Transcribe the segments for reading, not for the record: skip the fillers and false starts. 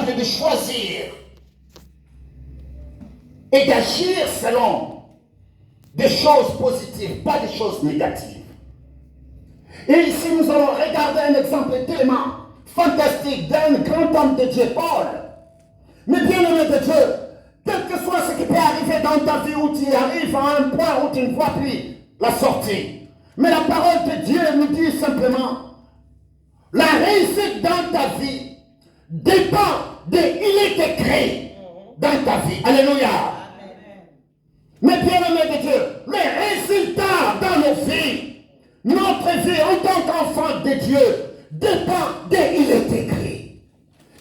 capable de choisir et d'agir selon des choses positives, pas des choses négatives. Et ici, nous allons regarder un exemple tellement fantastique d'un grand homme de Dieu, Paul. Mais bien aimé de Dieu, quel que soit ce qui peut arriver dans ta vie, où tu arrives à un point où tu ne vois plus la sortie. Mais la parole de Dieu nous dit simplement, la réussite dans ta vie dépend de il est écrit dans ta vie. Alléluia. Mais bien aimé de Dieu, les résultats dans nos vies, notre vie en tant qu'enfant de Dieu dépend de il est écrit.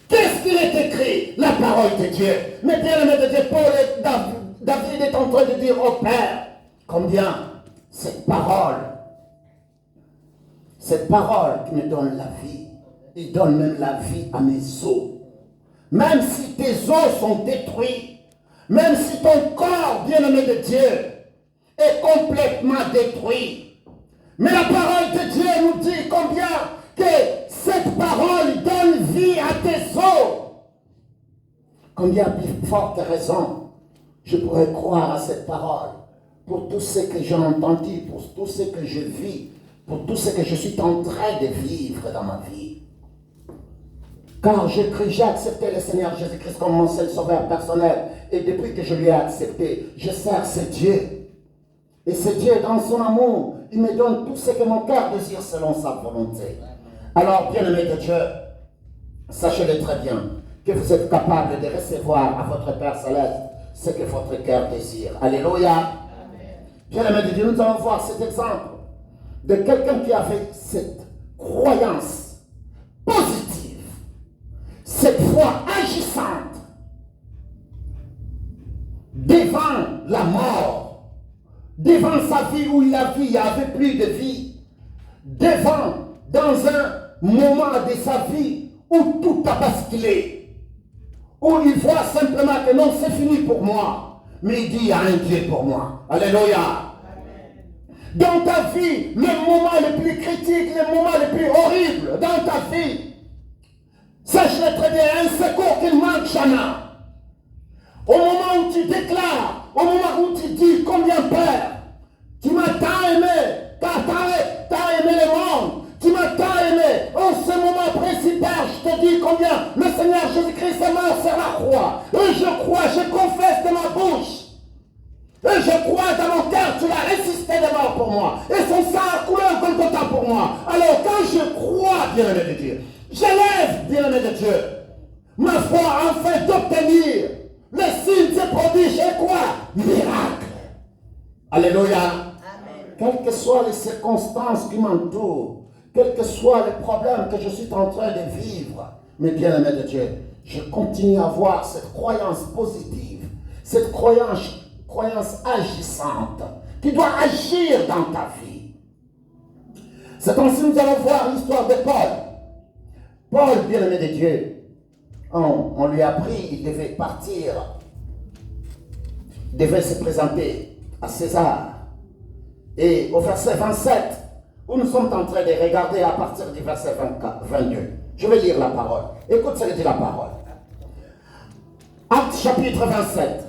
Qu'est-ce qu'il est écrit? La parole de Dieu. Mais bien aimé de Dieu, Paul et David est en train de dire au Père, combien cette parole qui me donne la vie, il donne même la vie à mes os. Même si tes os sont détruits, même si ton corps, bien-aimé de Dieu, est complètement détruit. Mais la parole de Dieu nous dit combien que cette parole donne vie à tes os. Combien plus forte raison je pourrais croire à cette parole pour tout ce que j'ai entendu, pour tout ce que je vis, pour tout ce que je suis en train de vivre dans ma vie. Car j'ai accepté le Seigneur Jésus-Christ comme mon seul sauveur personnel. Et depuis que je lui ai accepté, je sers ce Dieu. Et ce Dieu, dans son amour, il me donne tout ce que mon cœur désire selon sa volonté. Alors, bien-aimés de Dieu, sachez-le très bien, que vous êtes capable de recevoir à votre Père Céleste ce que votre cœur désire. Alléluia. Bien-aimés de Dieu, nous allons voir cet exemple de quelqu'un qui avait cette croyance positive, cette foi agissante devant la mort, devant sa vie où il n'y avait plus de vie, dans un moment de sa vie où tout a basculé, où il voit simplement que non, c'est fini pour moi, mais il dit il y a un Dieu pour moi. Alléluia. Dans ta vie, le moment le plus critique, le moment le plus horrible dans ta vie, sache-le très bien, un secours qu'il manque jamais. Au moment où tu déclares, au moment où tu dis combien Père, tu m'as tant aimé, t'as aimé le monde, tu m'as tant aimé. En ce moment précis, Père, je te dis combien le Seigneur Jésus-Christ est mort sur la croix. Et je crois, je confesse de ma bouche. Et je crois dans mon cœur, tu l'as résisté de mort pour moi. Et son sang a coulé en Golgotha pour moi. Alors quand je crois, bien-aimé de Dieu, j'élève, bien-aimé de Dieu, ma foi afin d'obtenir les signes et prodiges et quoi? Miracle. Alléluia. Amen. Quelles que soient les circonstances qui m'entourent, quels que soient les problèmes que je suis en train de vivre, mais bien-aimé de Dieu, je continue à avoir cette croyance positive, cette croyance agissante, qui doit agir dans ta vie. C'est ainsi que nous allons voir l'histoire de Paul. Paul, bien-aimé de Dieu, on lui a appris, il devait partir, il devait se présenter à César. Et au verset 27, où nous sommes en train de regarder à partir du verset 22, je vais lire la parole. Écoute ce que dit la parole. Acte chapitre 27.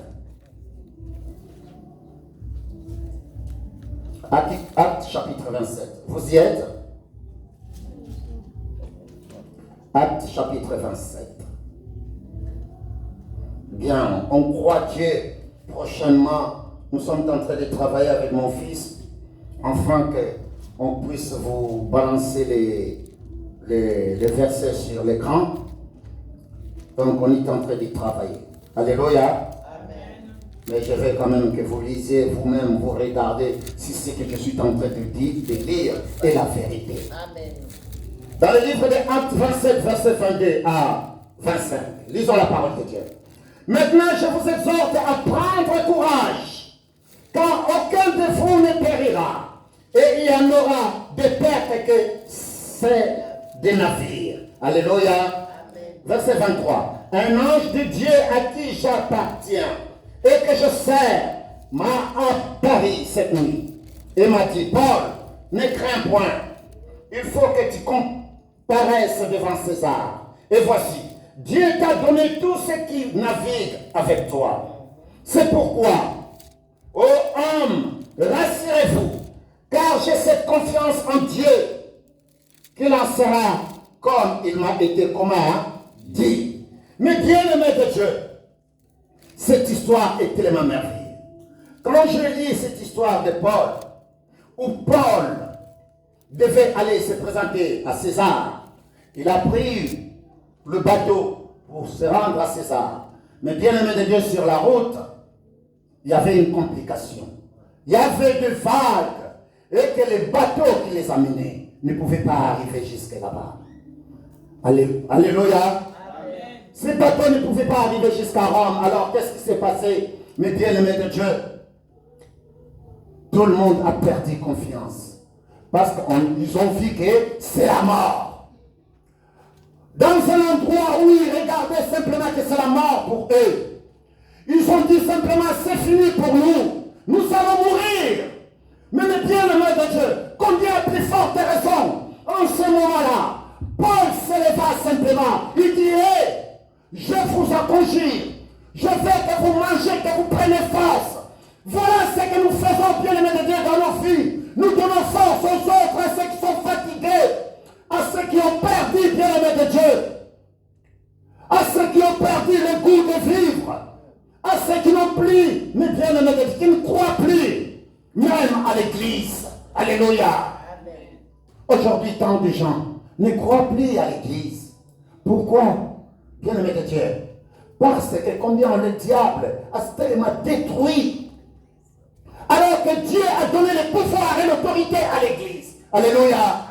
Acte chapitre 27. Vous y êtes? Acte chapitre 27. Bien, on croit Dieu. Prochainement, nous sommes en train de travailler avec mon fils, afin qu'on puisse vous balancer les versets sur l'écran. Donc, on est en train de travailler. Alléluia. Mais je veux quand même que vous lisez vous-même, vous regardez si ce que je suis en train de lire est la vérité. Amen. Dans le livre de Actes 27, verset 22 à 25, lisons la parole de Dieu. Maintenant, je vous exhorte à prendre courage, car aucun de vous ne périra, et il y en aura de pertes que c'est des navires. Alléluia. Amen. Verset 23. Un ange de Dieu à qui j'appartiens et que je sers m'a apparu cette nuit et m'a dit, Paul, ne crains point, il faut que tu comparaisses devant César. Et voici, Dieu t'a donné tout ce qui navigue avec toi. C'est pourquoi, ô homme, rassurez-vous, car j'ai cette confiance en Dieu, qu'il en sera comme il m'a été dit. Mais bien-aimé de Dieu, cette histoire est tellement merveilleuse. Quand je lis cette histoire de Paul, où Paul devait aller se présenter à César, il a pris le bateau pour se rendre à César. Mais bien-aimé de Dieu, sur la route, il y avait une complication. Il y avait des vagues et que les bateaux qui les amenaient ne pouvaient pas arriver jusque là-bas. Alléluia. Ces bateaux ne pouvaient pas arriver jusqu'à Rome. Alors qu'est-ce qui s'est passé? Mais bien-aimé de Dieu, tout le monde a perdu confiance. Parce qu'ils ont vu que c'est la mort. Dans un endroit où ils regardaient simplement que c'est la mort pour eux, ils ont dit simplement c'est fini pour nous. Nous allons mourir. Mais le bien-aimé de Dieu, combien plus forte raison en ce moment-là, Paul s'éleva simplement. Il dit, je vous en conjure, je veux que vous mangez, que vous preniez force. Voilà ce que nous faisons, bien-aimé de Dieu, dans nos vies. Nous donnons force aux autres, à ceux qui sont fatigués, à ceux qui ont perdu, bien-aimé de Dieu, à ceux qui ont perdu le goût de vivre, à ceux qui n'ont plus, mais bien-aimé de Dieu, qui ne croient plus, même à l'église. Alléluia. Aujourd'hui, tant de gens ne croient plus à l'église. Pourquoi? Bien-aimé de Dieu, parce que combien le diable a tellement détruit, alors que Dieu a donné le pouvoir et l'autorité à l'église. Alléluia. Amen.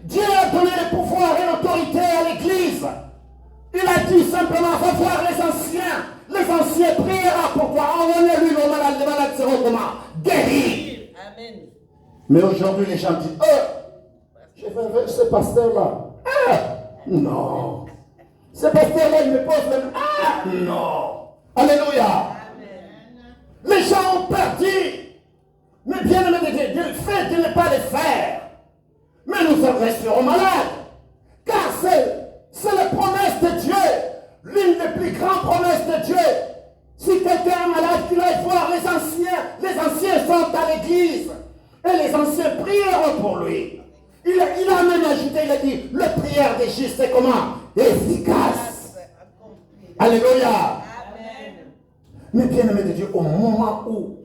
Dieu a donné le pouvoir et l'autorité à l'église. Il a dit simplement, va voir les anciens. Les anciens priera pour toi. Envoyez-lui les malades seront comment? Guéris. Amen. Mais aujourd'hui, les gens disent, je vais vers ce pasteur-là. Non. Ce pasteur-là, il me pose le... non. Alléluia. Amen. Les gens ont perdu. Mais bien aimé de Dieu, le fait de ne pas le faire. Mais nous resterons malades. Car c'est la promesse de Dieu. L'une des plus grandes promesses de Dieu. Si quelqu'un est malade, qu'il aille voir les anciens. Les anciens sont à l'église. Et les anciens prieront pour lui. Il a même ajouté, il a dit, la prière des justes, c'est comment? Efficace. Alléluia. Amen. Mais bien aimé de Dieu, au moment où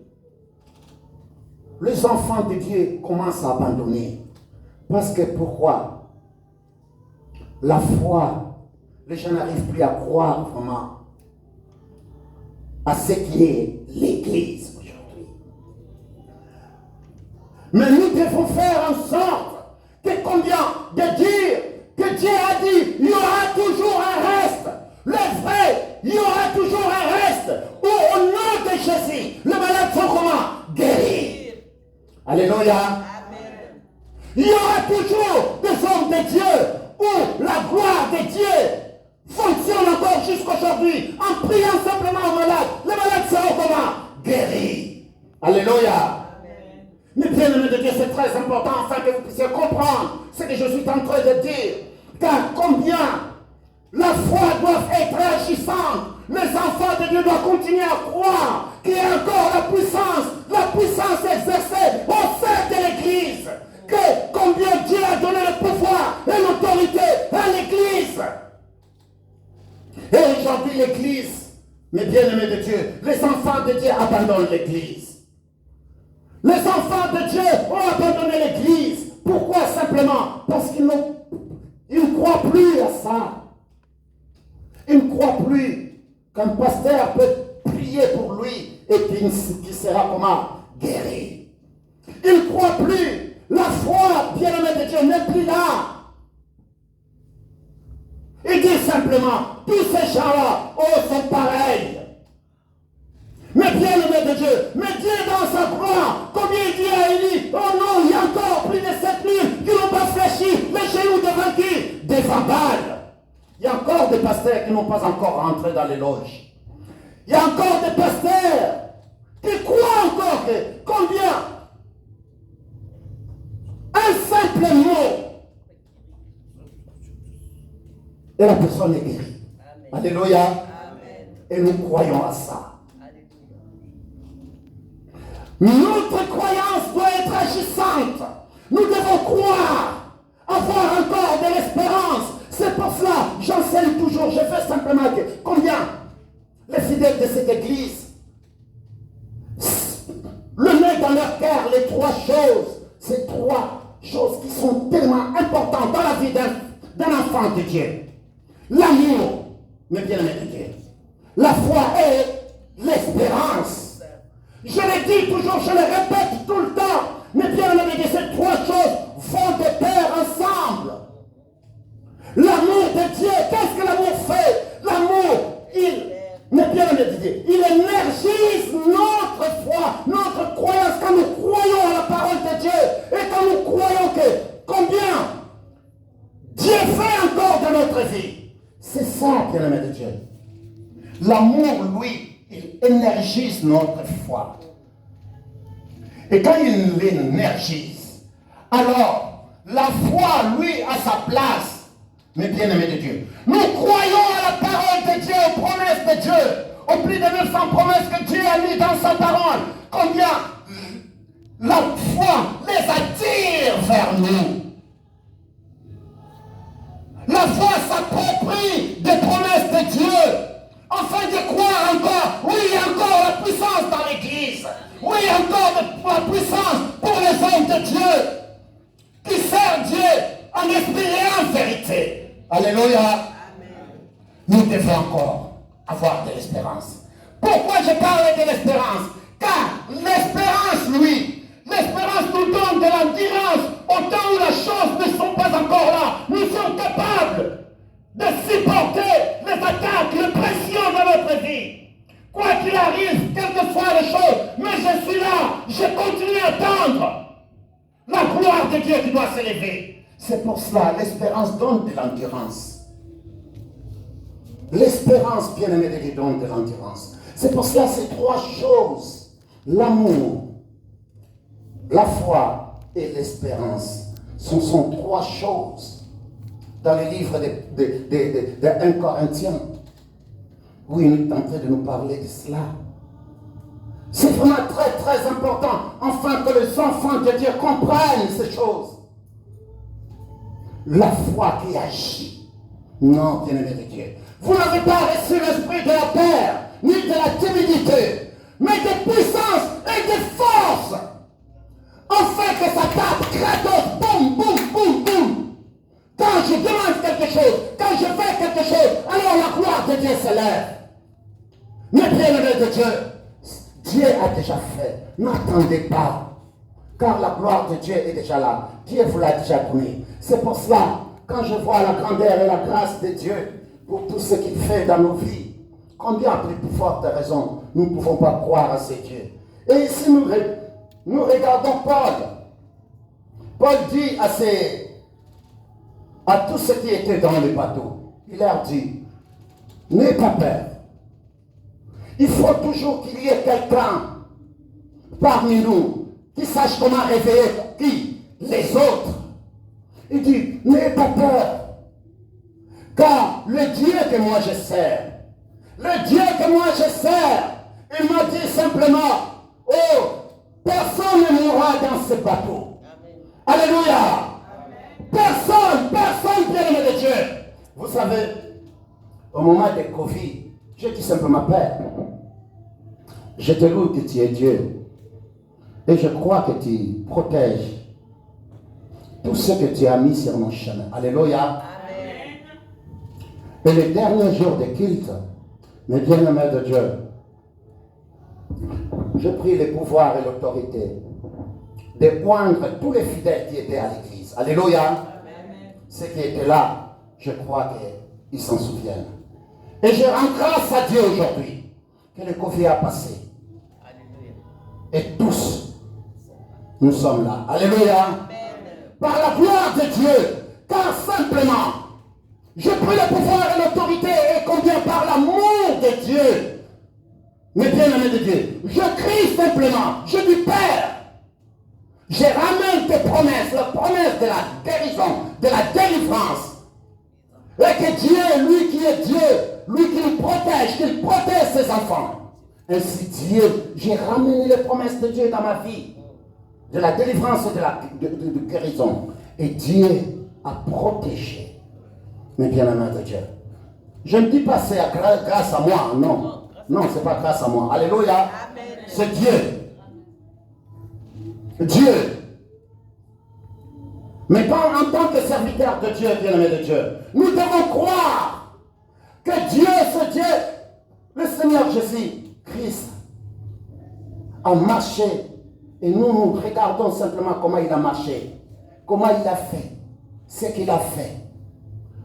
les enfants de Dieu commencent à abandonner, parce que pourquoi? La foi, les gens n'arrivent plus à croire vraiment à ce qui est l'Église aujourd'hui. Mais nous devons faire en sorte que combien de dire que Dieu a dit, il y aura toujours un reste. Le vrai, il y aura toujours un reste. Où au nom de Jésus, les malades sont comment? Guéris. Alléluia. Amen. Il y aura toujours des hommes de Dieu où la gloire de Dieu fonctionne encore jusqu'aujourd'hui en priant simplement aux malades. Les malades seront comment? Guéris. Alléluia. Mais bien aimé de Dieu, c'est très important afin que vous puissiez comprendre ce que je suis en train de dire. Car combien la foi doit être agissante. Les enfants de Dieu doivent continuer à croire qu'il y a encore la puissance exercée au sein de l'Église. Que combien Dieu a donné le pouvoir et l'autorité à l'Église. Et aujourd'hui l'Église, mes bien-aimés de Dieu, les enfants de Dieu abandonnent l'Église. Les enfants de Dieu ont abandonné l'Église. Pourquoi? Simplement parce qu'ils ne croient plus à ça. Ils ne croient plus qu'un pasteur peut prier pour lui et qu'il sera comment? Guéri. Ils ne croient plus. La foi, bien-aimé de Dieu, n'est plus là. Il dit simplement, tous ces gens-là, sont pareils. Mais bien-aimé de Dieu, mais Dieu dans sa gloire, combien il dit à Élie, oh non, il y a encore plus de 7000 qui n'ont pas fléchi les genoux devant qui? Devant Baal. Il y a encore des pasteurs qui n'ont pas encore rentré dans les loges. Il y a encore des pasteurs qui croient encore que combien? Un simple mot et la personne est guérie. Alléluia. Et nous croyons à ça. Notre croyance doit être agissante. Nous devons croire, avoir encore de l'espérance. C'est pour cela, j'enseigne toujours, je fais simplement que combien les fidèles de cette église le mettent dans leur cœur les trois choses. Ces trois choses qui sont tellement importantes dans la vie d'un enfant de Dieu. L'amour, mes bien-aimés de Dieu. La foi et l'espérance. Je le dis toujours, je le répète tout le temps. Mes bien-aimés de Dieu, ces trois choses vont de pair ensemble. L'amour de Dieu, qu'est-ce que l'amour fait? L'amour, mes bien-aimés de Dieu, il énergise notre foi, notre croyance. Quand nous croyons à la parole de Dieu et quand nous croyons que combien Dieu fait encore dans notre vie. C'est ça, bien-aimés de Dieu. L'amour, lui, il énergise notre foi. Et quand il l'énergise, alors la foi, lui, a sa place. Mes bien-aimés de Dieu, nous croyons à la parole de Dieu, aux promesses de Dieu, aux plus de 900 promesses que Dieu a mis dans sa parole. Combien la foi les attire vers nous. La foi s'approprie des promesses de Dieu, afin de croire encore. Oui, il y a encore la puissance dans l'Église. Oui, il y a encore la puissance pour les hommes de Dieu, qui servent Dieu en esprit et en vérité. Alléluia. Amen. Nous devons encore avoir de l'espérance. Pourquoi je parle de l'espérance? Car l'espérance, lui, l'espérance nous donne de l'endurance au temps où les choses ne sont pas encore là. Nous sommes capables de supporter les attaques, les pressions de notre vie. Quoi qu'il arrive, quelles que soient les choses, mais je suis là, je continue à attendre la gloire de Dieu qui doit s'élever. C'est pour cela, l'espérance donne de l'endurance. L'espérance, bien-aimé de Dieu, donne de l'endurance. C'est pour cela, ces trois choses, l'amour, la foi et l'espérance, ce sont trois choses dans le livre de 1 Corinthiens, où il est en train de nous parler de cela. C'est vraiment très, très important, afin que les enfants de Dieu comprennent ces choses. La foi qui agit. Non, bien-aimé de Dieu. Vous n'avez pas reçu l'esprit de la peur, ni de la timidité, mais de puissance et de force. Afin que ça tape, kratos, boum, boum, boum, boum. Quand je demande quelque chose, quand je fais quelque chose, alors la gloire de Dieu s'élève. Mais bien-aimé de Dieu, Dieu a déjà fait. N'attendez pas. Car la gloire de Dieu est déjà là. Dieu vous l'a déjà donné. C'est pour cela, quand je vois la grandeur et la grâce de Dieu pour tout ce qu'il fait dans nos vies, combien plus forte raison nous ne pouvons pas croire à ce Dieu. Et ici, nous regardons Paul. Paul dit à tous ceux qui étaient dans le bateau, il leur dit, n'ayez pas peur. Il faut toujours qu'il y ait quelqu'un parmi nous qui sache comment réveiller qui? Les autres. Il dit, n'ayez pas peur. Car le Dieu que moi je sers, le Dieu que moi je sers, il m'a dit simplement, oh, personne ne mourra dans ce bateau. Amen. Alléluia. Amen. Personne, bien-aimé de Dieu. Vous savez, au moment de Covid, je dis simplement, Père, je te loue que tu es Dieu. Et je crois que tu protèges tout ce que tu as mis sur mon chemin. Alléluia. Amen. Et les derniers jours de culte, mes bien-aimés de Dieu, je prie le pouvoir et l'autorité de oindre tous les fidèles qui étaient à l'église. Alléluia. Amen. Ceux qui étaient là, je crois qu'ils s'en souviennent. Et je rends grâce à Dieu aujourd'hui que le Covid a passé. Alléluia. Et tous, nous sommes là. Alléluia. Amen. Par la gloire de Dieu. Car simplement, je prie le pouvoir et l'autorité et combien par l'amour de Dieu. Mes bien-aimés de Dieu. Je crie simplement. Je dis Père. Je ramène tes promesses. La promesse de la guérison, de la délivrance. Et que Dieu, lui qui est Dieu, lui qu'il protège ses enfants. Ainsi Dieu, j'ai ramené les promesses de Dieu dans ma vie, de la délivrance et de guérison. Et Dieu a protégé mes bien-aimés de Dieu. Je ne dis pas c'est grâce à moi, non. Non, ce n'est pas grâce à moi. Alléluia. C'est Dieu. Dieu. Mais pas en tant que serviteur de Dieu, bien-aimé de Dieu. Nous devons croire que Dieu, ce Dieu, le Seigneur Jésus-Christ, a marché. Et nous regardons simplement comment il a marché. Comment il a fait. Ce qu'il a fait.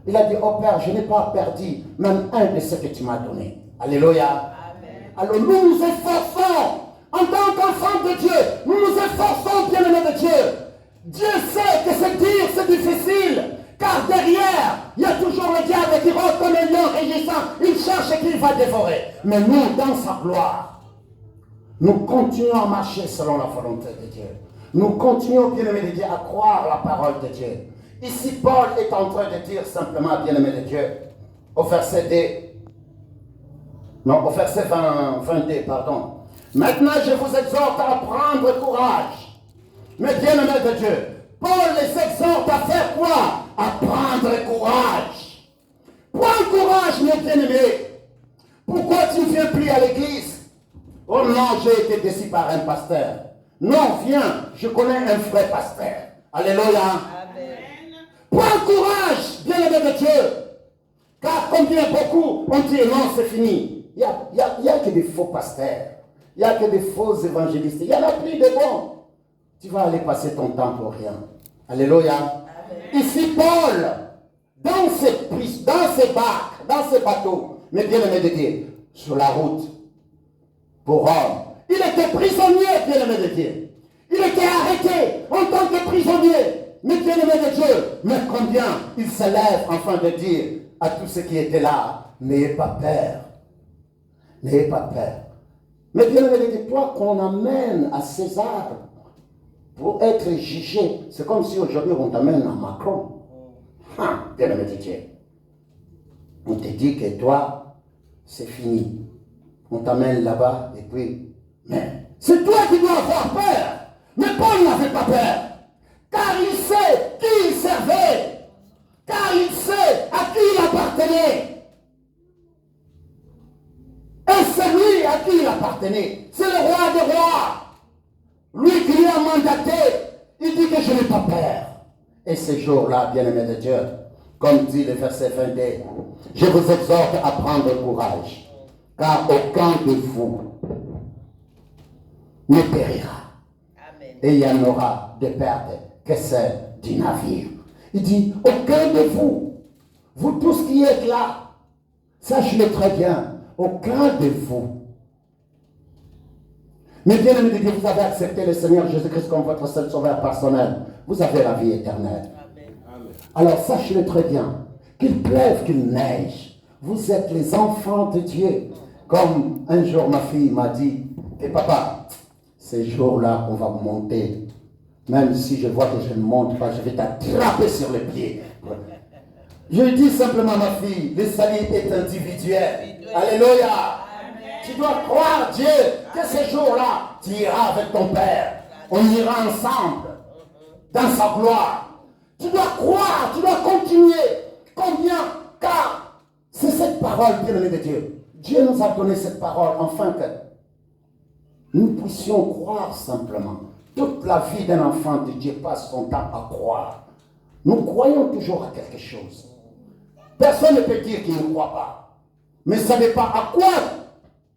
Il a dit, oh Père, je n'ai pas perdu même un de ce que tu m'as donné. Alléluia. Amen. Alors nous nous efforçons, en tant qu'enfants de Dieu, nous nous efforçons, bien-aimés de Dieu. Dieu sait que c'est difficile, car derrière, il y a toujours le diable qui rôde comme un lion régissant. Il cherche qui va dévorer. Mais nous, dans sa gloire, nous continuons à marcher selon la volonté de Dieu. Nous continuons, bien-aimés de Dieu, à croire la parole de Dieu. Ici, Paul est en train de dire simplement, bien-aimé de Dieu, au verset 22, pardon. Maintenant, je vous exhorte à prendre courage. Mais bien-aimé de Dieu, Paul les exhorte à faire quoi? À prendre courage. Prends courage, mes bien-aimés. Pourquoi tu ne viens plus à l'église? Oh non, j'ai été déçu par un pasteur. Non, viens, je connais un vrai pasteur. Alléluia. Prends courage, bien-aimé de Dieu. Car combien beaucoup ont dit non, c'est fini. Il n'y a que des faux pasteurs. Il n'y a que des faux évangélistes. Il n'y en a plus de bons. Tu vas aller passer ton temps pour rien. Alléluia. Amen. Ici, Paul, dans ses barques, dans ses bateaux, mais bien-aimé de Dieu, sur la route, pour Rome, il était prisonnier, bien-aimé de Dieu. Il était arrêté en tant que prisonnier. Mais bien-aimé de Dieu, mais combien il se lève afin de dire à tous ceux qui étaient là, n'ayez pas peur. N'ayez pas peur. Mais bien-aimé de Dieu, toi qu'on amène à César pour être jugé, c'est comme si aujourd'hui on t'amène à Macron. Bien-aimé de Dieu. On te dit que toi, c'est fini. On t'amène là-bas et puis, mais c'est toi qui dois avoir peur. Mais Paul n'avait pas peur. Car il sait qui il servait. Car il sait à qui il appartenait. Et c'est lui à qui il appartenait. C'est le roi des rois. Lui qui lui a mandaté. Il dit que je n'ai pas peur. Et ce jour-là, bien-aimé de Dieu, comme dit le verset 22, je vous exhorte à prendre courage. Car aucun de vous ne périra. Amen. Et il y en aura de pertes que celle du navire. Il dit, aucun de vous, vous tous qui êtes là, sachez-le très bien, aucun de vous. Mais bien aimé de Dieu, vous avez accepté le Seigneur Jésus-Christ comme votre seul sauveur personnel. Vous avez la vie éternelle. Amen. Alors sachez-le très bien, qu'il pleuve, qu'il neige, vous êtes les enfants de Dieu. Comme un jour ma fille m'a dit, et papa, ces jours-là on va monter. Même si je vois que je ne monte pas, je vais t'attraper sur les pieds. Je dis simplement à ma fille, le salut est individuel. Alléluia. Amen. Tu dois croire Dieu que ces jours-là, tu iras avec ton Père. On ira ensemble dans sa gloire. Tu dois croire, tu dois continuer. Combien? Car c'est cette parole, bien-aimé de Dieu. Dieu nous a donné cette parole afin que nous puissions croire simplement. Toute la vie d'un enfant de Dieu passe son temps à croire. Nous croyons toujours à quelque chose. Personne ne peut dire qu'il ne croit pas. Mais ça n'est pas à quoi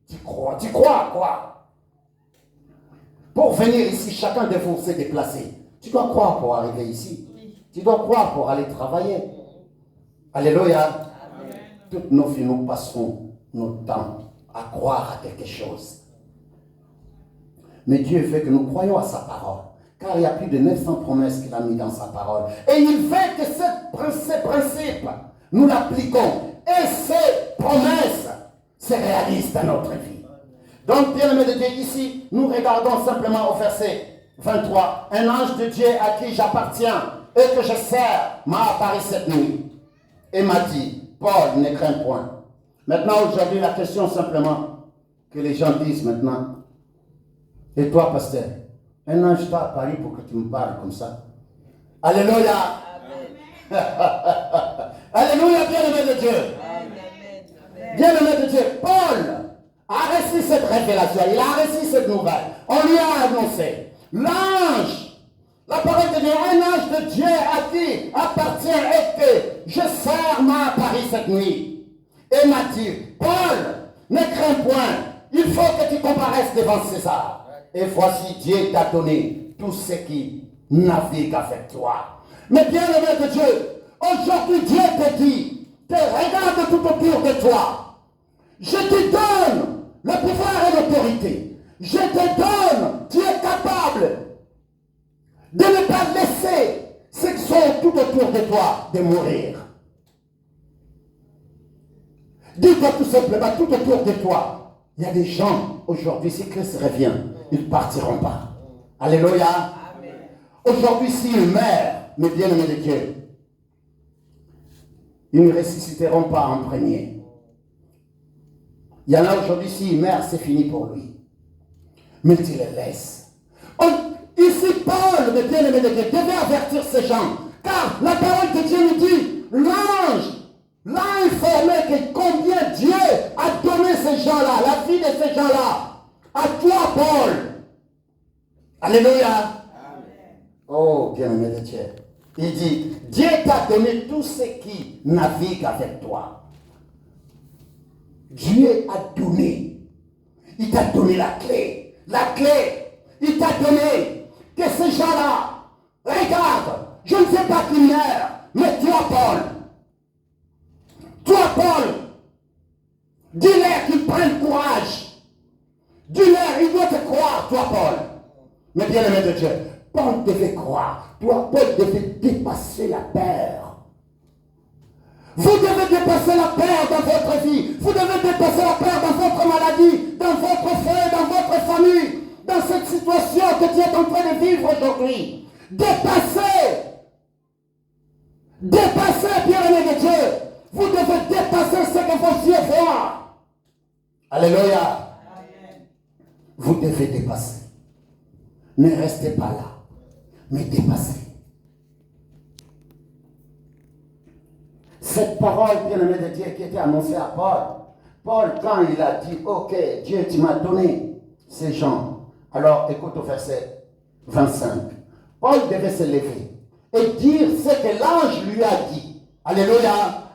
tu crois. Tu crois à quoi? Pour venir ici, chacun de vous s'est déplacé. Tu dois croire pour arriver ici. Tu dois croire pour aller travailler. Alléluia. Amen. Toutes nos vies, nous passons notre temps à croire à quelque chose. Mais Dieu veut que nous croyions à sa parole. Car il y a plus de 900 promesses qu'il a mis dans sa parole. Et il veut que ces principes, nous l'appliquons. Et ces promesses se réalisent dans notre vie. Donc, bien-aimé de Dieu, ici, nous regardons simplement au verset 23. Un ange de Dieu à qui j'appartiens et que je sers m'a apparu cette nuit. Et m'a dit, Paul, ne crains point. Maintenant, aujourd'hui, la question simplement que les gens disent maintenant, et toi, pasteur, un ange t'a apparu pour que tu me parles comme ça. Alléluia. Alléluia, bien-aimé de Dieu. Bien-aimé de Dieu, Paul a reçu cette révélation, il a reçu cette nouvelle. On lui a annoncé. L'ange, la parole de Dieu, un ange de Dieu à qui appartient et que je sers m'a apparu cette nuit. Et m'a dit, Paul, ne crains point, il faut que tu comparaisses devant César. Et voici Dieu t'a donné tous ceux qui naviguent avec toi. Mais bien-aimé de Dieu, aujourd'hui Dieu te dit, regarde tout autour de toi. Je te donne le pouvoir et l'autorité. Je te donne, tu es capable de ne pas laisser ceux qui sont tout autour de toi de mourir. Dis-toi tout simplement, tout autour de toi, il y a des gens aujourd'hui, si Christ revient, ils ne partiront pas. Alléluia. Aujourd'hui, s'ils meurent, mes bien-aimés de Dieu, ils ne ressusciteront pas en premier. Il y en a aujourd'hui, s'ils meurent, c'est fini pour lui. Mais tu les laisses. Ici, Paul, mes bien-aimés de Dieu, devait avertir ces gens. Car la parole de Dieu nous dit, l'ange l'a informé que combien Dieu a donné ces gens-là, la vie de ces gens-là, à toi, Paul. Alléluia. Amen. Oh, bien-aimé de Dieu. Il dit, Dieu t'a donné tous ceux qui naviguent avec toi. Dieu a donné. Il t'a donné la clé. La clé. Il t'a donné que ces gens-là, regarde, je ne sais pas qui meurt, mais toi, Paul, dis-leur qu'ils prennent courage. Dis-leur, ils doivent te croire, toi, Paul. Mais bien aimé de Dieu, Paul devait croire. Toi, Paul devait dépasser la peur. Vous devez dépasser la peur dans votre vie. Vous devez dépasser la peur dans votre maladie, dans votre foyer, dans votre famille, dans cette situation que tu es en train de vivre aujourd'hui. Dépasser, bien aimé de Dieu. Vous devez dépasser ce que vos yeux voient. Alléluia. Amen. Vous devez dépasser. Ne restez pas là, mais dépassez. Cette parole, bien-aimée de Dieu, qui était annoncée à Paul, quand il a dit, ok, Dieu, tu m'as donné ces gens. Alors, écoute au verset 25. Paul devait se lever et dire ce que l'ange lui a dit. Alléluia.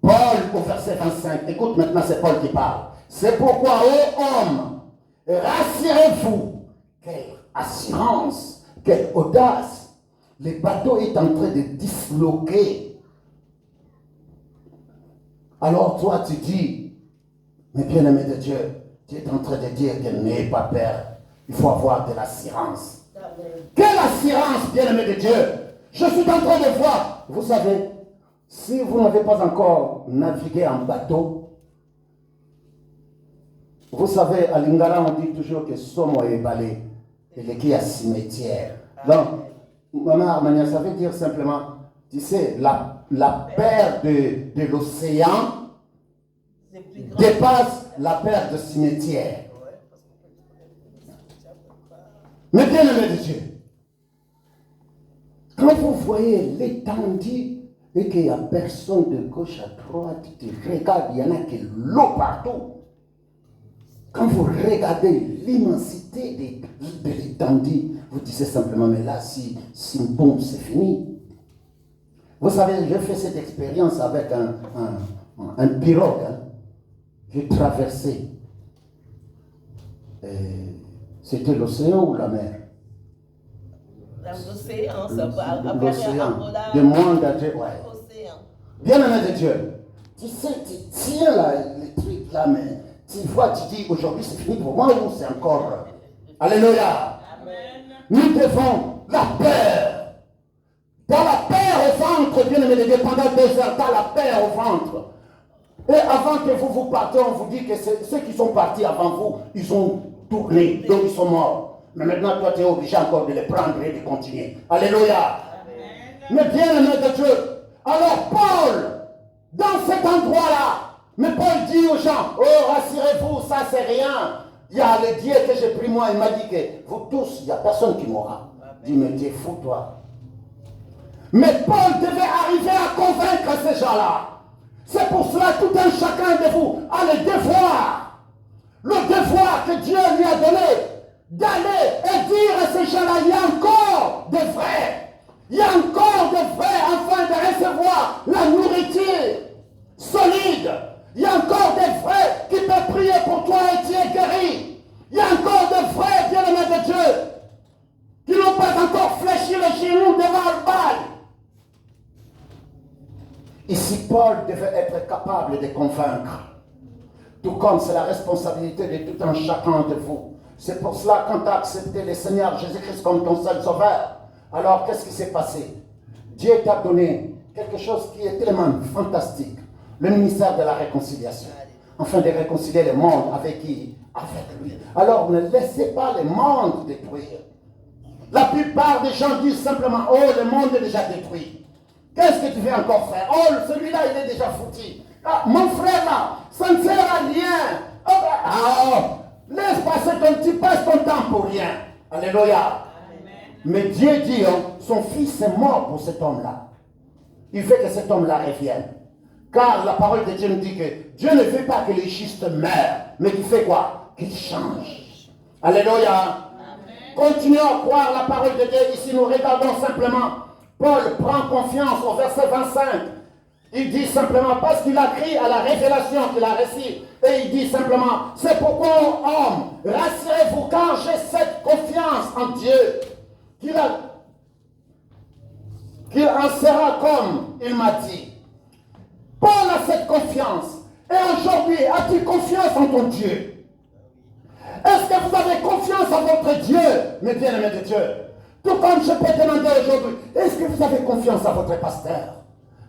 Paul, au verset 25, écoute maintenant, c'est Paul qui parle. C'est pourquoi, ô homme, rassurez-vous, quelle assurance, quelle audace. Le bateau est en train de disloquer. Alors toi, tu dis, mais bien-aimé de Dieu, tu es en train de dire que n'ayez pas peur. Il faut avoir de l'assurance. Quelle assurance, bien-aimé de Dieu? Je suis en train de voir. Vous savez, si vous n'avez pas encore navigué en bateau, vous savez, à Lingala, on dit toujours que Somo est balé et le qui a cimetière. Donc, Maman Armania, ça veut dire simplement, tu sais, la paire de l'océan dépasse la paire de cimetière. Mais bien aimé de Dieu, quand vous voyez l'étendue et qu'il n'y a personne de gauche à droite, tu regardes, il y en a que l'eau partout. Quand vous regardez l'immensité de l'étendue, vous disiez simplement, mais là, si bon, c'est fini. Vous savez, j'ai fait cette expérience avec un pirogue. Hein. J'ai traversé. C'était l'océan ou la mer? L'océan, ça va. L'océan. De monde à Dieu, ouais. Bien aimé de Dieu. Tu sais, tu tiens là, les trucs là, mais tu vois, tu dis, aujourd'hui c'est fini pour moi ou c'est encore. Alléluia. Amen. Nous devons la peur. Dans la peur au ventre, bien aimé de Dieu, pendant 2 heures, dans la peur au ventre. Et avant que vous partiez, on vous dit que ceux qui sont partis avant vous, ils ont tourné, donc ils sont morts. Mais maintenant, toi, tu es obligé encore de les prendre et de continuer. Alléluia. Amen. Mais bien aimé de Dieu, alors Paul, dans cet endroit-là, Mais Paul dit aux gens, oh, rassurez-vous, ça c'est rien. Il y a le Dieu que j'ai pris moi, il m'a dit que vous tous, il n'y a personne qui mourra. Il dit, mais Dieu, fous-toi. Mais Paul devait arriver à convaincre ces gens-là. C'est pour cela tout un chacun de vous a le devoir que Dieu lui a donné, d'aller et dire à ces gens-là, il y a encore des vrais. Il y a encore des vrais afin de recevoir la nourriture solide. Il y a encore des vrais qui peuvent prier pour toi et tu es guéri. Il y a encore des vrais bien-aimés de Dieu qui n'ont pas encore fléchi les genoux devant le bal. Ici, Paul devait être capable de convaincre. Tout comme c'est la responsabilité de tout un chacun de vous. C'est pour cela, quand tu as accepté le Seigneur Jésus-Christ comme ton seul sauveur, alors qu'est-ce qui s'est passé? Dieu t'a donné quelque chose qui est tellement fantastique. Le ministère de la réconciliation. Afin de réconcilier le monde avec qui? Avec lui. Alors ne laissez pas le monde détruire. La plupart des gens disent simplement, oh, le monde est déjà détruit. Qu'est-ce que tu veux encore faire? Oh, celui-là, il est déjà foutu. Ah, mon frère là, ça ne sert à rien. Laisse passer tu passes ton temps pour rien. Alléluia. Mais Dieu dit, son fils est mort pour cet homme-là. Il fait que cet homme-là revienne. Car la parole de Dieu nous dit que Dieu ne veut pas que les justes meurent, mais qu'il fait quoi? Qu'il change. Alléluia. Continuons à croire la parole de Dieu. Ici, nous regardons simplement. Paul prend confiance au verset 25. Il dit simplement, parce qu'il a crié à la révélation qu'il a reçue, et il dit simplement, c'est pourquoi, homme, rassurez-vous, car j'ai cette confiance en Dieu, qu'il en sera comme il m'a dit. Paul a cette confiance. Et aujourd'hui, as-tu confiance en ton Dieu? Est-ce que vous avez confiance en votre Dieu, mes bien-aimés de Dieu? Tout comme je peux demander aujourd'hui, est-ce que vous avez confiance à votre pasteur?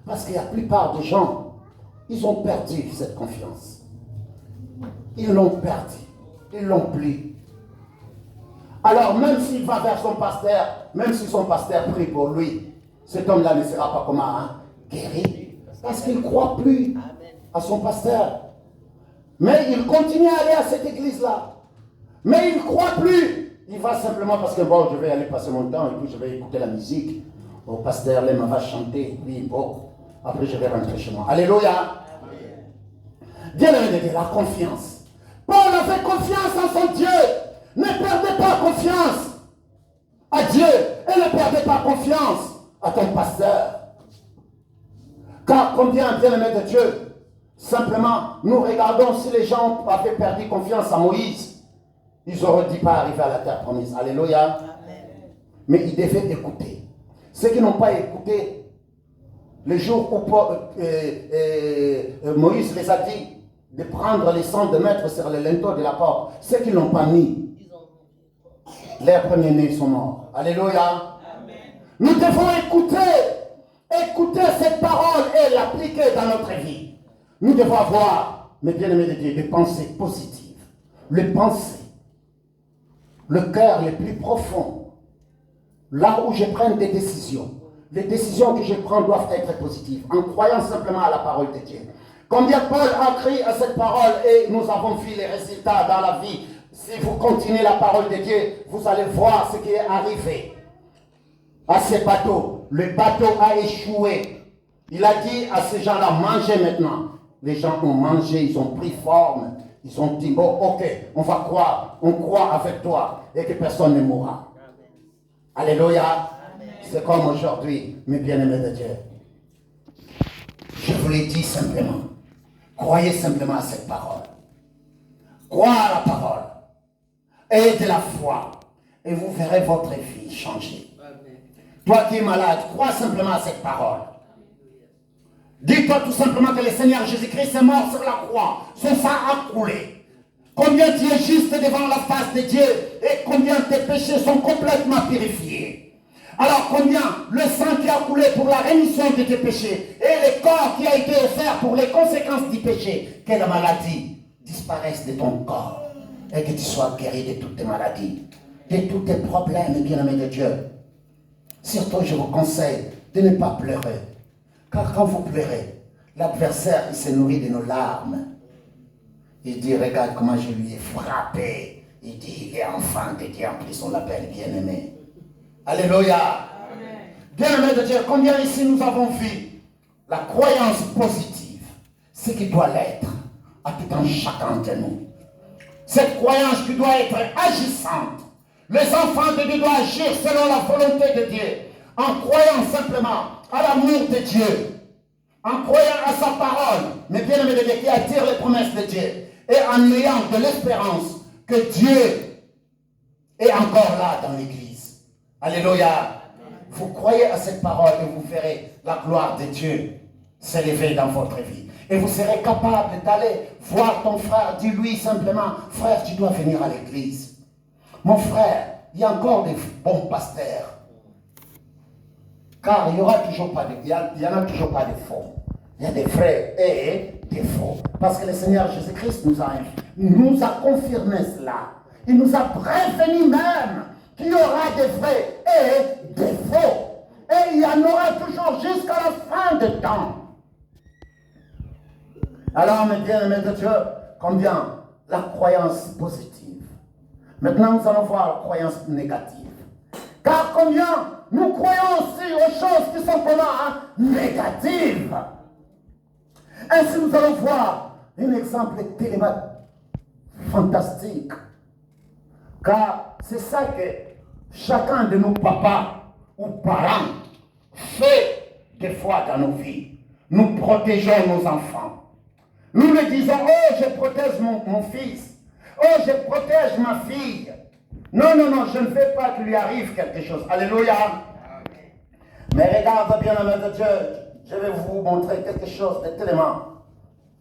Parce que la plupart des gens, ils ont perdu cette confiance. Ils l'ont perdu. Ils l'ont pris. Alors même s'il va vers son pasteur, même si son pasteur prie pour lui, cet homme-là ne sera pas comment guéri. Parce qu'il ne croit plus à son pasteur. Mais il continue à aller à cette église-là. Mais il ne croit plus. Il va simplement parce que bon, je vais aller passer mon temps et puis je vais écouter la musique. Au pasteur, là, va chanter. Oui, bon. Après, je vais rentrer chez moi. Alléluia. Bien-aimé, la confiance. Paul avait confiance en son Dieu. Ne perdez pas confiance à Dieu et ne perdez pas confiance à ton pasteur. Car combien, bien-aimé de Dieu, simplement, nous regardons si les gens avaient perdu confiance à Moïse. Ils n'auraient dit pas arriver à la terre promise. Alléluia. Amen. Mais ils devaient écouter. Ceux qui n'ont pas écouté, le jour où Moïse les a dit de prendre les sangs, de mettre sur le linteau de la porte, ceux qui ne l'ont pas mis, leurs premiers-nés sont morts. Alléluia. Amen. Nous devons écouter cette parole et l'appliquer dans notre vie. Nous devons avoir, mes bien-aimés de Dieu, des pensées positives. Les pensées. Le cœur le plus profond, là où je prends des décisions. Les décisions que je prends doivent être positives, en croyant simplement à la parole de Dieu. Combien Paul a crié à cette parole et nous avons vu les résultats dans la vie. Si vous continuez la parole de Dieu, vous allez voir ce qui est arrivé à ces bateaux. Le bateau a échoué. Il a dit à ces gens-là, mangez maintenant. Les gens ont mangé, ils ont pris forme. Ils ont dit, bon, ok, on va croire, on croit avec toi et que personne ne mourra. Amen. Alléluia. C'est comme aujourd'hui, mes bien-aimés de Dieu. Je vous l'ai dit simplement. Croyez simplement à cette parole. Croyez à la parole. Ayez de la foi. Et vous verrez votre vie changer. Amen. Toi qui es malade, crois simplement à cette parole. Dis-toi tout simplement que le Seigneur Jésus-Christ est mort sur la croix. Son sang a coulé. Combien tu es juste devant la face de Dieu et combien tes péchés sont complètement purifiés. Alors combien le sang qui a coulé pour la rémission de tes péchés et le corps qui a été offert pour les conséquences du péché, que la maladie disparaisse de ton corps et que tu sois guéri de toutes tes maladies, de tous tes problèmes, bien-aimés de Dieu. Surtout, je vous conseille de ne pas pleurer. Car quand vous pleurez, L'adversaire, il s'est nourri de nos larmes. Il dit, regarde comment je lui ai frappé. Il dit, il est enfant de Dieu, en plus on l'appelle bien-aimé. Alléluia. Bien-aimé de Dieu, combien ici nous avons vu la croyance positive, ce qui doit l'être à tout un chacun de nous. Cette croyance qui doit être agissante. Les enfants de Dieu doivent agir selon la volonté de Dieu, en croyant simplement à l'amour de Dieu, en croyant à sa parole, mais bien aimé de Dieu qui attire les promesses de Dieu, et en ayant de l'espérance que Dieu est encore là dans l'église. Alléluia. Vous croyez à cette parole et vous verrez la gloire de Dieu s'élever dans votre vie. Et vous serez capable d'aller voir ton frère, dis-lui simplement, frère, tu dois venir à l'église. Mon frère, il y a encore des bons pasteurs. Car il n'y en a toujours pas de faux. Il y a des vrais et des faux. Parce que le Seigneur Jésus-Christ nous a confirmé cela. Il nous a prévenu même qu'il y aura des vrais et des faux. Et il y en aura toujours jusqu'à la fin du temps. Alors, mes bien-aimés de Dieu, combien la croyance positive. Maintenant, nous allons voir la croyance négative. Car combien nous croyons aussi aux choses qui sont comment négatives. Ainsi, nous allons voir un exemple tellement fantastique. Car c'est ça que chacun de nos papas ou parents fait des fois dans nos vies. Nous protégeons nos enfants. Nous lui disons, oh, je protège mon fils. Oh, je protège ma fille. Non, non, non, je ne veux pas qu'il lui arrive quelque chose. Alléluia. Mais regarde bien, aimé de Dieu, je vais vous montrer quelque chose de tellement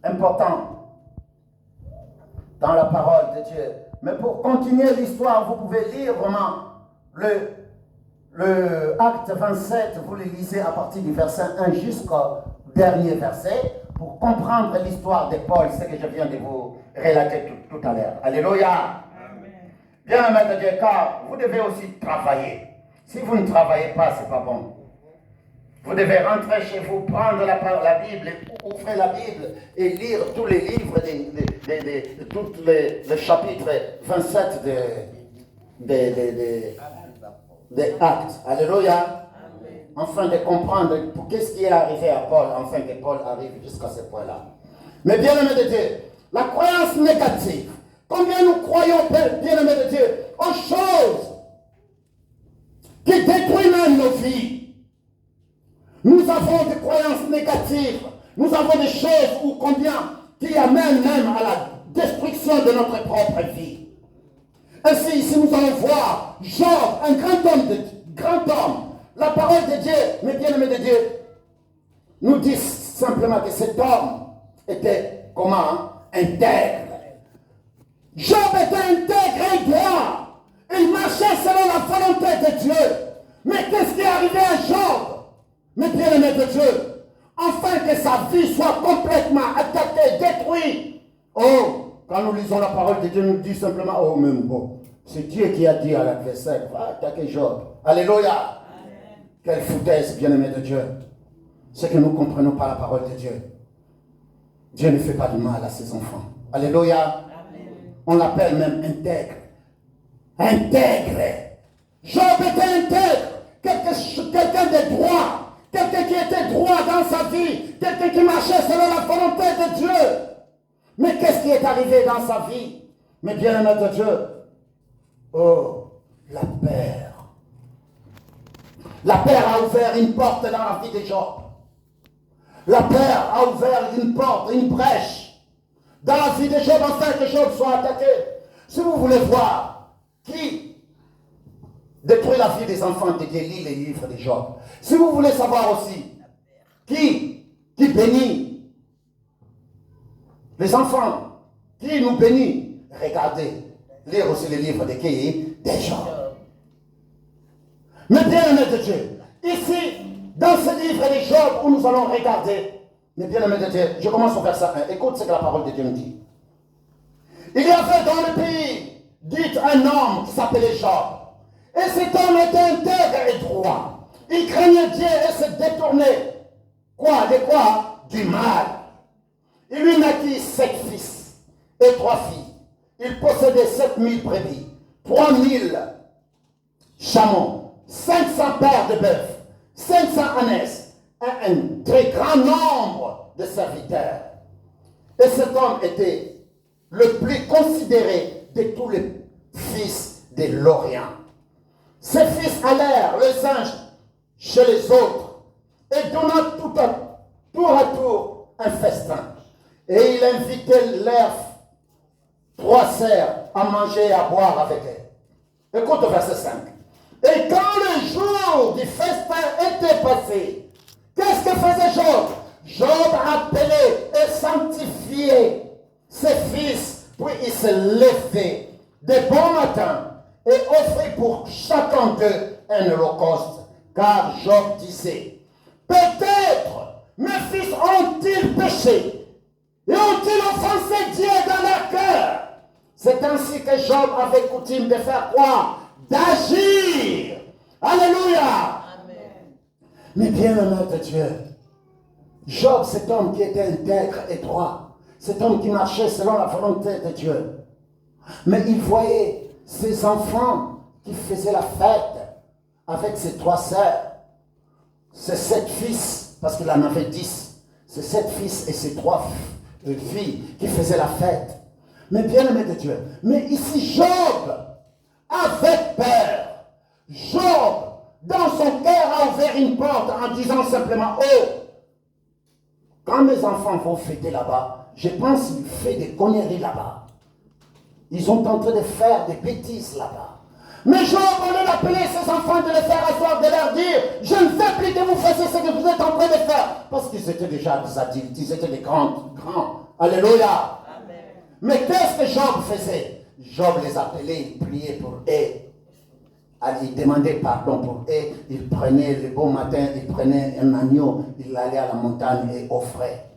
important dans la parole de Dieu. Mais pour continuer l'histoire, vous pouvez lire vraiment le acte 27, vous le lisez à partir du verset 1 jusqu'au dernier verset, pour comprendre l'histoire de Paul, ce que je viens de vous relater tout à l'heure. Alléluia. Bien, aimé de Dieu, car vous devez aussi travailler. Si vous ne travaillez pas, ce n'est pas bon. Vous devez rentrer chez vous, prendre la Bible, ouvrir la Bible et lire tous les livres, tous les chapitres 27 des Actes. Alléluia. Afin de comprendre qu'est-ce qui est arrivé à Paul, afin que Paul arrive jusqu'à ce point-là. Mais bien aimé de Dieu, la croyance négative, combien nous croyons, bien aimé de Dieu, aux choses qui détruisent même nos vies. Nous avons des croyances négatives, nous avons des choses où combien qui amènent même à la destruction de notre propre vie. Ainsi, ici, nous allons voir Job, un grand homme. La parole de Dieu, mes bien-aimés de Dieu, nous dit simplement que cet homme était comment? Intègre. Job était intègre et droit. Il marchait selon la volonté de Dieu. Mais qu'est-ce qui est arrivé à Job? Mes bien-aimés de Dieu, afin que sa vie soit complètement attaquée, détruite. Oh, quand nous lisons la parole de Dieu, nous dit simplement, oh, même bon, c'est Dieu qui a dit à l'adversaire, va attaquer Job. Alléluia. Quelle foutaise, bien-aimé de Dieu. C'est que nous ne comprenons pas la parole de Dieu. Dieu ne fait pas de mal à ses enfants. Alléluia. Amen. On l'appelle même intègre. Intègre. Job était intègre. Quelqu'un de droit. Quelqu'un qui était droit dans sa vie. Quelqu'un qui marchait selon la volonté de Dieu. Mais qu'est-ce qui est arrivé dans sa vie? Mais bien-aimé de Dieu. Oh, la peur. La peur a ouvert une porte dans la vie de Job. La peur a ouvert une porte, une brèche dans la vie de Job afin que Job soit attaqué. Si vous voulez voir qui détruit la vie des enfants de Dieu, lit les livres de Job. Si vous voulez savoir aussi qui bénit les enfants, qui nous bénit, regardez, lire aussi les livres de qui? De Job. Mais bien-aimés de Dieu, ici, dans ce livre de Job où nous allons regarder, mais bien-aimés de Dieu, je commence au verset 1. Écoute ce que la parole de Dieu nous dit. Il y avait dans le pays, dit un homme qui s'appelait Job. Et cet homme était intègre et droit. Il craignait Dieu et se détournait quoi? De quoi? Du mal. Il lui naquit 7 fils et 3 filles. Il possédait 7000 brebis, 3000 chameaux, 500 paires de bœufs, 500 ânesses, et un très grand nombre de serviteurs. Et cet homme était le plus considéré de tous les fils de l'Orient. Ses fils allèrent les uns chez les autres et donna tour à tour un festin. Et il invitait leurs 3 sœurs à manger et à boire avec elles. Écoute le verset 5. Et quand le jour du festin était passé, qu'est-ce que faisait Job? Job appelait et sanctifiait ses fils, puis il se levait de bon matin et offrit pour chacun d'eux un holocauste. Car Job disait, peut-être mes fils ont-ils péché et ont-ils offensé Dieu dans leur cœur? C'est ainsi que Job avait coutume de faire quoi? D'agir. Alléluia. Amen. Mais bien aimé de Dieu, Job, cet homme qui était intègre et droit, cet homme qui marchait selon la volonté de Dieu, mais il voyait ses enfants qui faisaient la fête avec ses 3 sœurs, ses 7 fils, parce qu'il en avait 10, ses 7 fils et ses 3 filles qui faisaient la fête. Mais bien aimé de Dieu, mais ici Job avait peur. Job, dans son cœur, a ouvert une porte en disant simplement, oh, quand mes enfants vont fêter là-bas, je pense qu'ils font des conneries là-bas. Ils sont en train de faire des bêtises là-bas. Mais Job, au lieu d'appeler ses enfants, de les faire asseoir, de leur dire, je ne veux plus que vous fassiez ce que vous êtes en train de faire. Parce qu'ils étaient déjà des adultes, ils étaient des grands. Alléluia. Amen. Mais qu'est-ce que Job faisait? Job les appelait, il priait pour eux. Il demandait pardon pour eux. Il prenait le bon matin, il prenait un agneau, il allait à la montagne et offrait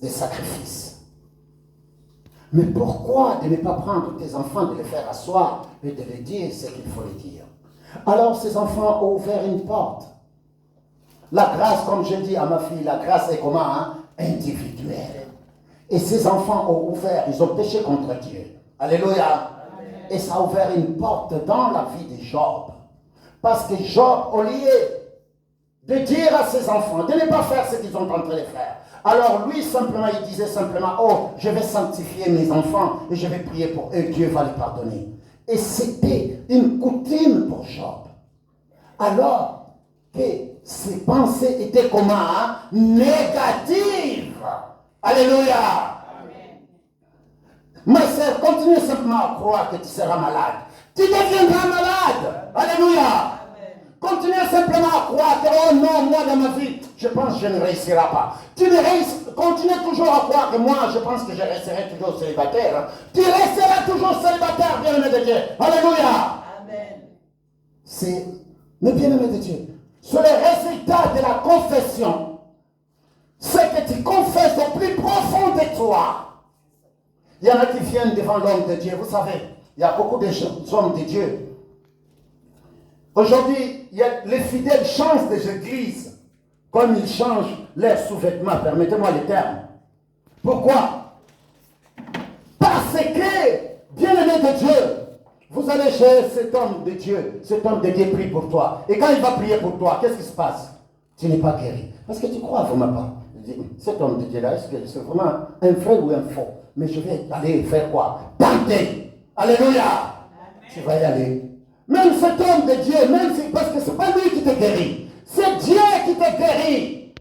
des sacrifices. Mais pourquoi de ne pas prendre tes enfants, de les faire asseoir et de les dire ce qu'il faut les dire? Alors ces enfants ont ouvert une porte. La grâce, comme je dis à ma fille, la grâce est comment? Individuelle. Et ces enfants ont ouvert, ils ont péché contre Dieu. Alléluia. Et ça a ouvert une porte dans la vie de Job. Parce que Job, au lieu de dire à ses enfants de ne pas faire ce qu'ils sont en train de faire, alors lui simplement, il disait simplement, oh, je vais sanctifier mes enfants et je vais prier pour eux, Dieu va les pardonner. Et c'était une coutume pour Job. Alors que ses pensées étaient comment? Négatives. Alléluia. Ma sœur, continue simplement à croire que tu seras malade. Tu deviendras malade. Alléluia. Amen. Continue simplement à croire que, oh non, moi dans ma vie, je pense que je ne réussirai pas. Continue toujours à croire que moi, je pense que je resterai toujours célibataire. Tu resteras toujours célibataire, bien-aimé de Dieu. Alléluia. Amen. C'est, mais bien-aimé de Dieu, c'est le résultat de la confession. C'est que tu confesses au plus profond de toi. Il y en a qui viennent devant l'homme de Dieu. Vous savez, il y a beaucoup d'hommes de Dieu. Aujourd'hui, les fidèles changent des églises comme ils changent leurs sous-vêtements. Permettez-moi le terme. Pourquoi? Parce que, bien-aimé de Dieu, vous allez chez cet homme de Dieu. Cet homme de Dieu prie pour toi. Et quand il va prier pour toi, qu'est-ce qui se passe? Tu n'es pas guéri. Parce que tu crois vraiment pas. Cet homme de Dieu-là, est-ce que c'est vraiment un vrai ou un faux? Mais je vais aller faire quoi? Tenter. Alléluia. Amen. Tu vas y aller. Même cet homme de Dieu, même si, parce que ce n'est pas lui qui te guérit. C'est Dieu qui te guérit.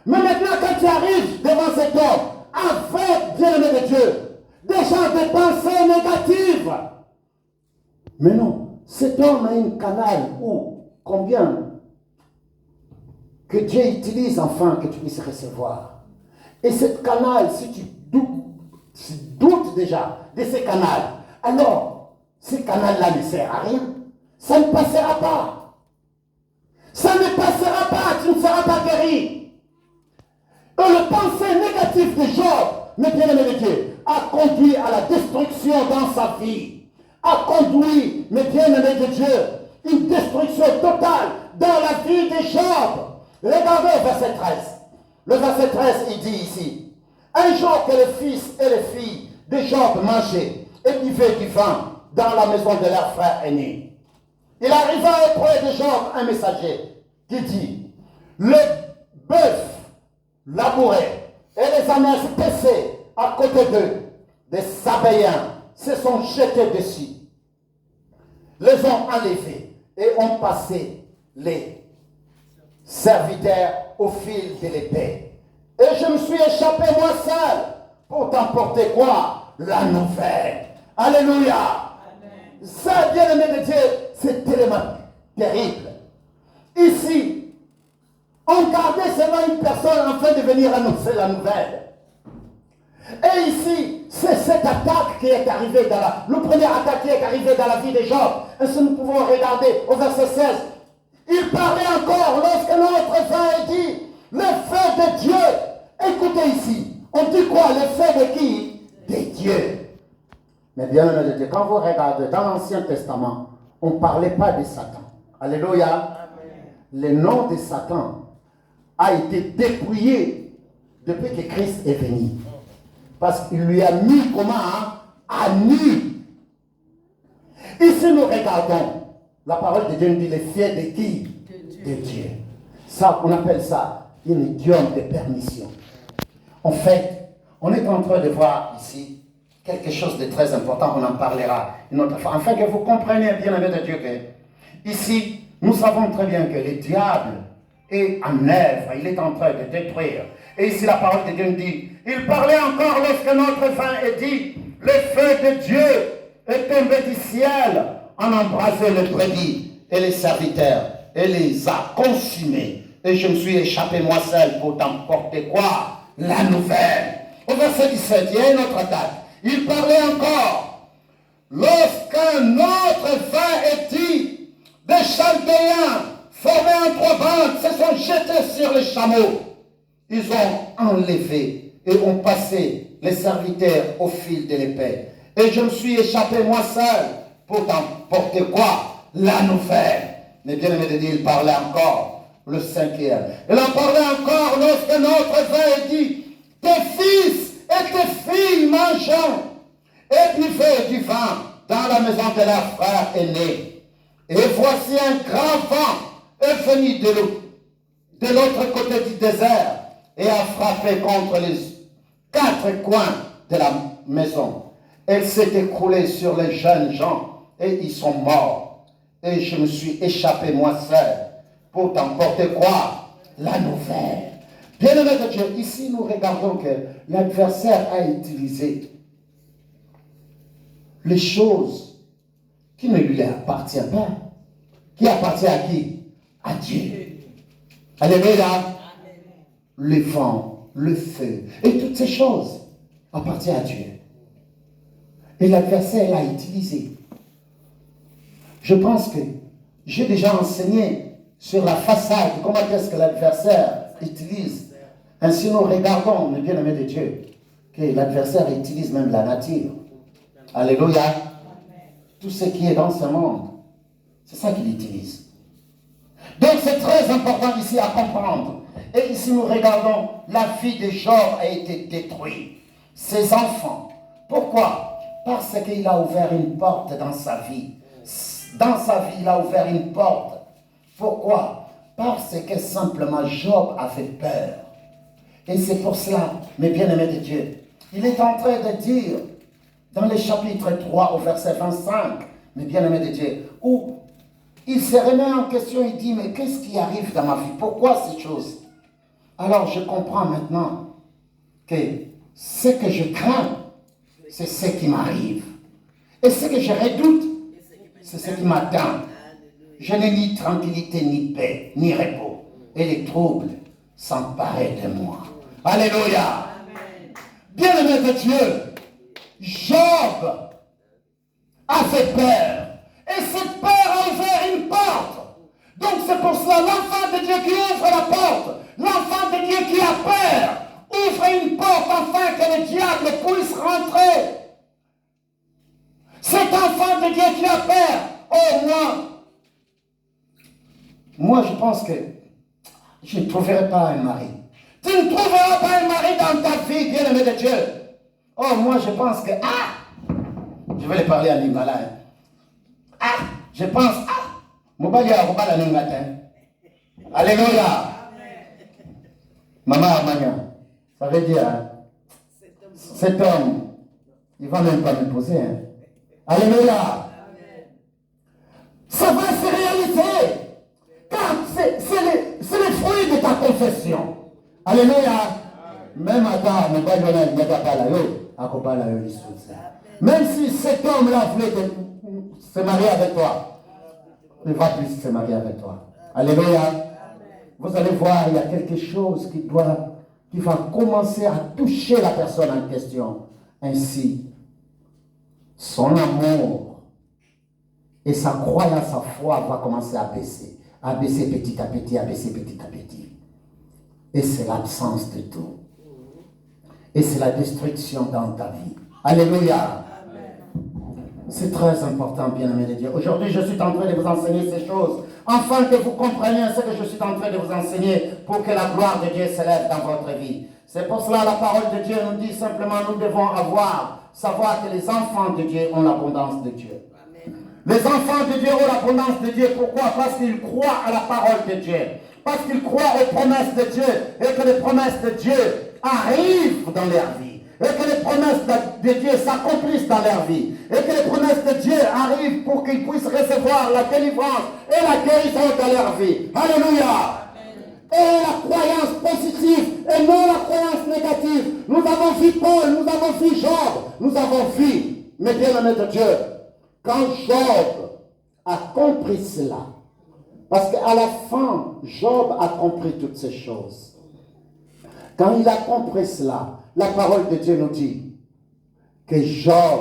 Mais maintenant, quand tu arrives devant cet homme, avec, bien-aimé de Dieu, déjà des pensées négatives. Mais non, cet homme a une canal où, combien que Dieu utilise enfin que tu puisses recevoir. Et cette canal, si tu doutes déjà de ce canal, alors ce canal-là ne sert à rien. Ça ne passera pas. Ça ne passera pas, tu ne seras pas guéri. Et le pensée négatif de Job, mes bien-aimés de Dieu, a conduit à la destruction dans sa vie. A conduit, mes bien-aimés de Dieu, une destruction totale dans la vie de Job. Regardez verset 13. Le verset 13, il dit ici, un jour que les fils et les filles de Job mangeaient et buvaient du vin dans la maison de leur frère aîné, il arriva auprès de Job un messager qui dit, le bœuf labouré et les ânes paissés à côté d'eux, des Sabéens se sont jetés dessus, les ont enlevés et ont passé les serviteurs au fil de l'épée. Et je me suis échappé moi seul pour t'emporter quoi? La nouvelle. Alléluia. Ça, bien-aimé de Dieu, c'est tellement terrible. Ici, on gardait seulement une personne afin de venir annoncer la nouvelle. Et ici, c'est cette attaque qui est arrivée dans le premier attaque qui est arrivé dans la vie de Job. Et si nous pouvons regarder au verset 16, il parlait encore lorsque notre frère dit, le feu de Dieu. Écoutez ici, on dit quoi? Le feu de qui? De Dieu. Mais bien aimé de Dieu, quand vous regardez dans l'Ancien Testament, on ne parlait pas de Satan. Alléluia. Amen. Le nom de Satan a été dépouillé depuis que Christ est venu. Parce qu'il lui a mis comment? À nu. Ici, nous regardons. La parole de Dieu nous dit le feu de qui? De Dieu. Ça, on appelle ça une idiome de permission. En fait, on est en train de voir ici quelque chose de très important. On en parlera une autre fois. Afin que vous compreniez bien, aimé de Dieu, que ici, nous savons très bien que le diable est en œuvre. Il est en train de détruire. Et ici, la parole de Dieu nous dit, il parlait encore lorsque notre fin est dit, le feu de Dieu est tombé du ciel, en embrasé le brebis et les serviteurs, et les a consumés. Et je me suis échappé moi seul pour t'emporter quoi? La nouvelle. Au verset 17, il y a une autre attaque. Il parlait encore. Lorsqu'un autre fin est dit, des Chaldéens formés en 3 bandes se sont jetés sur les chameaux. Ils ont enlevé et ont passé les serviteurs au fil de l'épée. Et je me suis échappé moi seul pour t'emporter quoi? La nouvelle. Mais bien aimé de Dieu, il parlait encore, le 5e. Il en parlait encore lorsque notre frère dit, tes fils et tes filles mangeant et buvaient du vin dans la maison de leur frère aîné. Et voici un grand vent est venu de l'autre côté du désert et a frappé contre les 4 coins de la maison. Elle s'est écroulée sur les jeunes gens et ils sont morts. Et je me suis échappé moi seul pour t'emporter quoi? La nouvelle. Bien-aimé de Dieu, ici nous regardons que l'adversaire a utilisé les choses qui ne lui appartiennent pas. Qui appartient à qui? À Dieu. Alléluia. Le vent, le feu, et toutes ces choses appartiennent à Dieu. Et l'adversaire l'a utilisé. Je pense que j'ai déjà enseigné sur la façade, comment est-ce que l'adversaire utilise. Ainsi nous regardons, mes bien-aimés de Dieu, que l'adversaire utilise même la nature. Alléluia. Tout ce qui est dans ce monde, c'est ça qu'il utilise. Donc c'est très important ici à comprendre. Et ici nous regardons, la vie de Job a été détruite. Ses enfants. Pourquoi? Parce qu'il a ouvert une porte dans sa vie. Dans sa vie, il a ouvert une porte. Pourquoi? Parce que simplement Job avait peur. Et c'est pour cela, mes bien-aimés de Dieu, il est en train de dire, dans le chapitre 3 au verset 25, mes bien-aimés de Dieu, où il se remet en question, il dit, mais qu'est-ce qui arrive dans ma vie? Pourquoi ces choses? Alors je comprends maintenant que ce que je crains, c'est ce qui m'arrive. Et ce que je redoute, c'est ce qui m'attend. Je n'ai ni tranquillité, ni paix, ni repos. Et les troubles s'emparaient de moi. Alléluia. Bien-aimé de Dieu, Job a fait peur. Et cette peur a ouvert une porte. Donc c'est pour cela, l'enfant de Dieu qui ouvre la porte, l'enfant de Dieu qui a peur, ouvre une porte afin que le diable puisse rentrer. Cet enfant de Dieu qui a peur, oh moi je pense que je ne trouverai pas un mari. Tu ne trouveras pas un mari dans ta vie, bien-aimé de Dieu. Oh, moi je pense que, je vais les parler en lingala. Je pense, Mobali a robala matin. Alléluia. Maman Armania, ça veut dire, cet homme, il va même pas me poser. Alléluia. Ça va se réaliser. Car c'est le fruit de ta confession. Alléluia. Même à même si cet homme-là voulait se marier avec toi, il va plus se marier avec toi. Alléluia. Vous allez voir, il y a quelque chose qui va commencer à toucher la personne en question. Ainsi, son amour et sa croyance, sa foi va commencer à baisser. À baisser petit à petit, à baisser petit à petit. Et c'est l'absence de tout. Et c'est la destruction dans ta vie. Alléluia. C'est très important, bien-aimé de Dieu. Aujourd'hui, je suis en train de vous enseigner ces choses, afin que vous compreniez ce que je suis en train de vous enseigner, pour que la gloire de Dieu s'élève dans votre vie. C'est pour cela que la parole de Dieu nous dit simplement, nous devons savoir que les enfants de Dieu ont l'abondance de Dieu. Les enfants de Dieu ont l'abondance de Dieu. Pourquoi? Parce qu'ils croient à la parole de Dieu. Parce qu'ils croient aux promesses de Dieu. Et que les promesses de Dieu arrivent dans leur vie. Et que les promesses de Dieu s'accomplissent dans leur vie. Et que les promesses de Dieu arrivent pour qu'ils puissent recevoir la délivrance et la guérison dans leur vie. Alléluia. Et la croyance positive et non la croyance négative. Nous avons vu Paul, nous avons vu Job, nous avons vu, mes bien-aimés de Dieu, quand Job a compris cela, parce qu'à la fin, Job a compris toutes ces choses. Quand il a compris cela, la parole de Dieu nous dit que Job,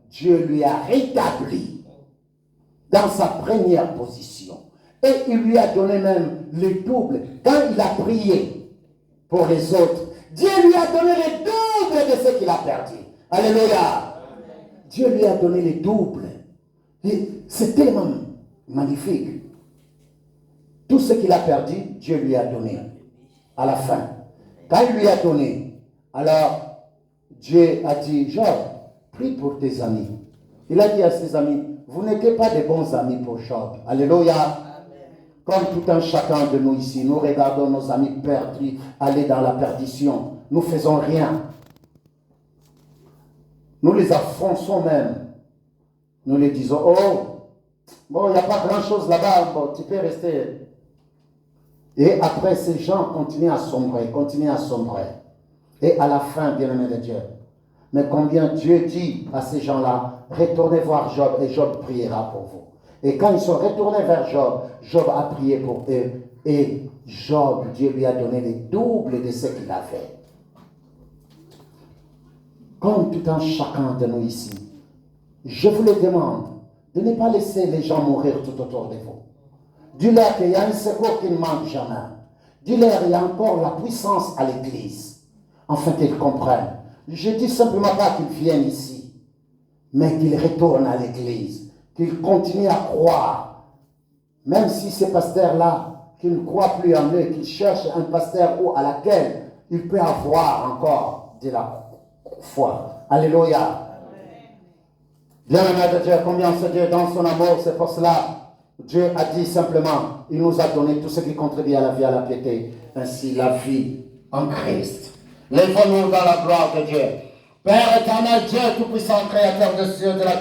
Dieu lui a rétabli dans sa première position. Et il lui a donné même le double. Quand il a prié pour les autres, Dieu lui a donné le double de ce qu'il a perdu. Alléluia. Dieu lui a donné le double. Et c'est tellement magnifique. Tout ce qu'il a perdu, Dieu lui a donné à la fin. Quand il lui a donné, alors Dieu a dit, Job, prie pour tes amis. Il a dit à ses amis, vous n'étiez pas des bons amis pour Job. Alléluia. Comme tout un chacun de nous ici, nous regardons nos amis perdus aller dans la perdition. Nous ne faisons rien. Nous les offensons même. Nous les disons, oh, bon, il n'y a pas grand-chose là-bas, bon, tu peux rester. Et après, ces gens continuent à sombrer, Et à la fin, bien-aimé de Dieu, mais combien Dieu dit à ces gens-là, retournez voir Job et Job priera pour vous. Et quand ils sont retournés vers Job, Job a prié pour eux. Et Job, Dieu lui a donné le double de ce qu'il avait. Comme tout un chacun de nous ici, je vous le demande de ne pas laisser les gens mourir tout autour de vous. Dis-leur qu'il y a un secours qui ne manque jamais. Dis-leur qu'il y a encore la puissance à l'église, afin qu'ils comprennent. Je dis simplement pas qu'ils viennent ici, mais qu'ils retournent à l'église, qu'ils continuent à croire. Même si ces pasteurs-là, qu'ils ne croient plus en eux, qu'ils cherchent un pasteur à laquelle il peut avoir encore de la foi. Alléluia. Bien-aimé de Dieu, combien ce Dieu dans son amour, c'est pour cela. Dieu a dit simplement, il nous a donné tout ce qui contribue à la vie, à la piété, ainsi la vie en Christ. Lèvons-nous dans la gloire de Dieu. Père éternel, Dieu tout-puissant, créateur de cieux, de la terre.